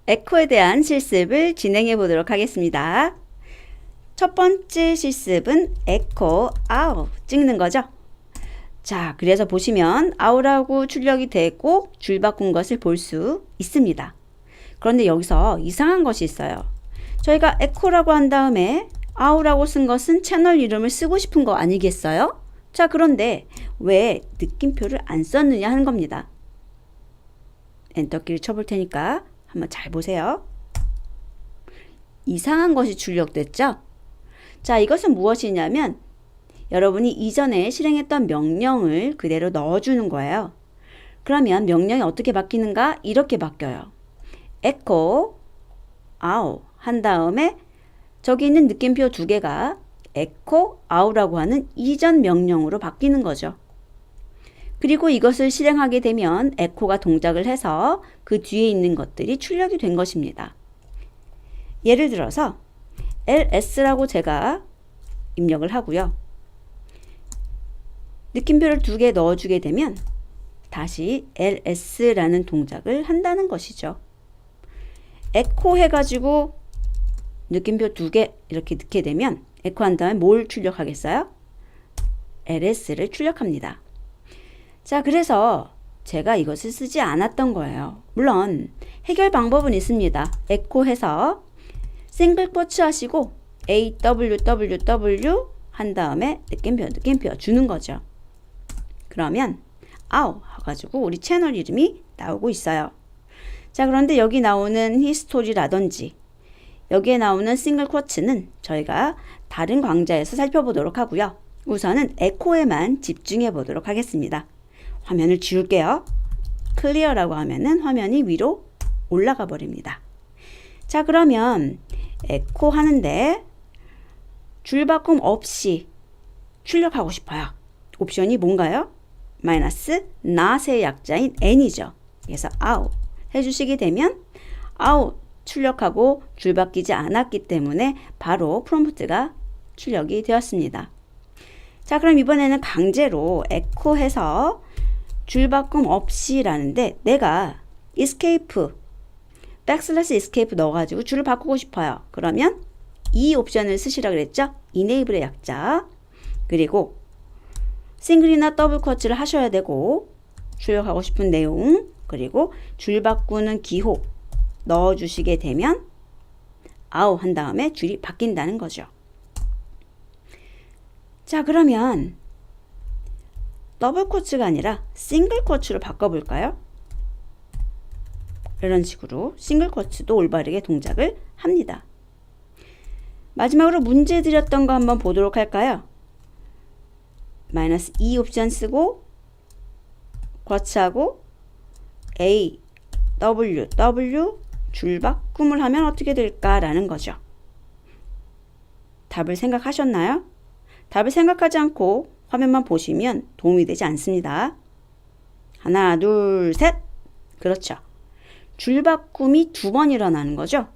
에코에 대한 실습을 진행해 보도록 하겠습니다. 첫 번째 실습은 에코 아우 찍는 거죠. 자, 그래서 보시면 아우라고 출력이 되고 줄 바꾼 것을 볼 수 있습니다. 그런데 여기서 이상한 것이 있어요. 저희가 에코라고 한 다음에 아우라고 쓴 것은 채널 이름을 쓰고 싶은 거 아니겠어요? 자, 그런데 왜 느낌표를 안 썼느냐 하는 겁니다. 엔터키를 쳐볼 테니까 한번 잘 보세요. 이상한 것이 출력됐죠? 자, 이것은 무엇이냐면 여러분이 이전에 실행했던 명령을 그대로 넣어주는 거예요. 그러면 명령이 어떻게 바뀌는가? 이렇게 바뀌어요. 에코 아우 한 다음에 저기 있는 느낌표 두 개가 에코 아우라고 하는 이전 명령으로 바뀌는 거죠. 그리고 이것을 실행하게 되면 에코가 동작을 해서 그 뒤에 있는 것들이 출력이 된 것입니다. 예를 들어서 LS라고 제가 입력을 하고요. 느낌표를 두 개 넣어주게 되면 다시 LS라는 동작을 한다는 것이죠. 에코 해가지고 느낌표 두 개 이렇게 넣게 되면 에코 한 다음에 뭘 출력하겠어요? LS를 출력합니다. 자, 그래서 제가 이것을 쓰지 않았던 거예요. 물론 해결 방법은 있습니다. 에코 해서 싱글 쿼츠 하시고 AWWW 한 다음에 느낌표 주는 거죠. 그러면 아우 해가지고 우리 채널 이름이 나오고 있어요. 자, 그런데 여기 나오는 히스토리라든지 여기에 나오는 싱글 쿼츠는 저희가 다른 강좌에서 살펴보도록 하고요. 우선은 에코에만 집중해 보도록 하겠습니다. 화면을 지울게요. 클리어라고 하면은 화면이 위로 올라가 버립니다. 자, 그러면 에코 하는데 줄바꿈 없이 출력하고 싶어요. 옵션이 뭔가요? 마이너스 not의 약자인 n이죠. 그래서 아우 해주시게 되면 아우 출력하고 줄 바뀌지 않았기 때문에 바로 프롬프트가 출력이 되었습니다. 자, 그럼 이번에는 강제로 에코 해서 줄 바꿈 없이 라는데 내가 escape escape 넣어가지고 줄을 바꾸고 싶어요. 그러면 이 옵션을 쓰시라 그랬죠? enable의 약자 그리고 싱글이나 더블 쿼츠를 하셔야 되고 출력하고 싶은 내용 그리고 줄 바꾸는 기호 넣어주시게 되면 아우 한 다음에 줄이 바뀐다는 거죠. 자, 그러면 더블 쿼츠가 아니라 싱글 쿼츠로 바꿔볼까요? 이런 식으로 싱글 쿼츠도 올바르게 동작을 합니다. 마지막으로 문제 드렸던 거 한번 보도록 할까요? 마이너스 2 옵션 쓰고 쿼츠하고 A, W, W 줄 바꿈을 하면 어떻게 될까라는 거죠. 답을 생각하셨나요? 답을 생각하지 않고 화면만 보시면 도움이 되지 않습니다. 하나, 둘, 셋. 그렇죠. 줄 바꿈이 두 번 일어나는 거죠.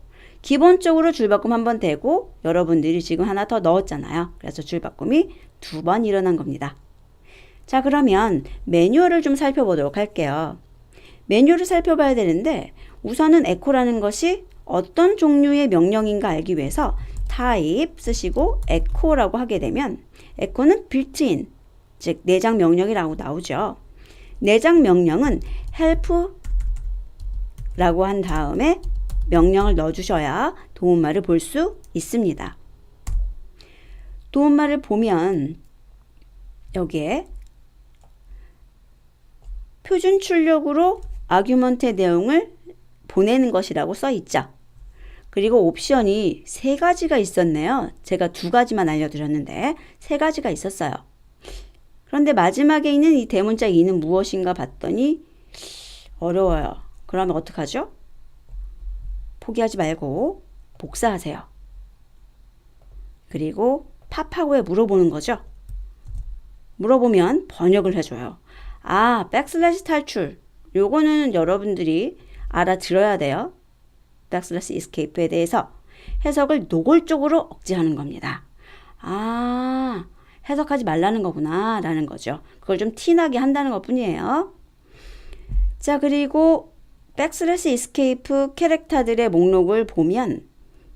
기본적으로 줄 바꿈 한 번 되고 여러분들이 지금 하나 더 넣었잖아요. 그래서 줄 바꿈이 두 번 일어난 겁니다. 자, 그러면 매뉴얼을 좀 살펴보도록 할게요. 매뉴얼을 살펴봐야 되는데 우선은 에코라는 것이 어떤 종류의 명령인가 알기 위해서 type 쓰시고 에코라고 하게 되면 에코는 built-in, 즉 내장 명령이라고 나오죠. 내장 명령은 help 라고 한 다음에 명령을 넣어주셔야 도움말을 볼 수 있습니다. 도움말을 보면 여기에 표준 출력으로 아규먼트의 내용을 보내는 것이라고 써 있죠. 그리고 옵션이 세 가지가 있었네요. 제가 두 가지만 알려드렸는데 세 가지가 있었어요. 그런데 마지막에 있는 이 대문자 2는 무엇인가 봤더니 어려워요. 그러면 어떡하죠? 포기하지 말고 복사하세요. 그리고 팝하고에 물어보는 거죠. 물어보면 번역을 해줘요. 아, 백슬래시 탈출. 요거는 여러분들이 알아들어야 돼요. 백슬래시 escape에 대해서 해석을 노골적으로 억제하는 겁니다. 아, 해석하지 말라는 거구나 라는 거죠. 그걸 좀 티나게 한다는 것 뿐이에요. 자, 그리고 백슬래시 이스케이프 캐릭터들의 목록을 보면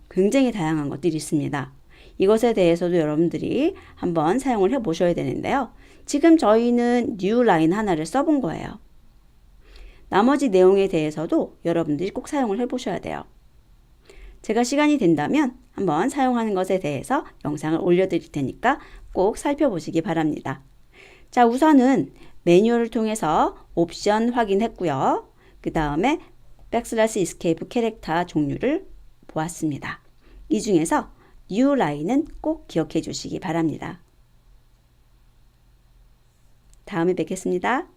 굉장히 다양한 것들이 있습니다. 이것에 대해서도 여러분들이 한번 사용을 해 보셔야 되는데요. 지금 저희는 new 라인 하나를 써본 거예요. 나머지 내용에 대해서도 여러분들이 꼭 사용을 해 보셔야 돼요. 제가 시간이 된다면 한번 사용하는 것에 대해서 영상을 올려드릴 테니까 꼭 살펴보시기 바랍니다. 자, 우선은 매뉴얼을 통해서 옵션 확인했고요. 그 다음에 백슬래시 이스케이프 캐릭터 종류를 보았습니다. 이 중에서 new 라인은 꼭 기억해 주시기 바랍니다. 다음에 뵙겠습니다.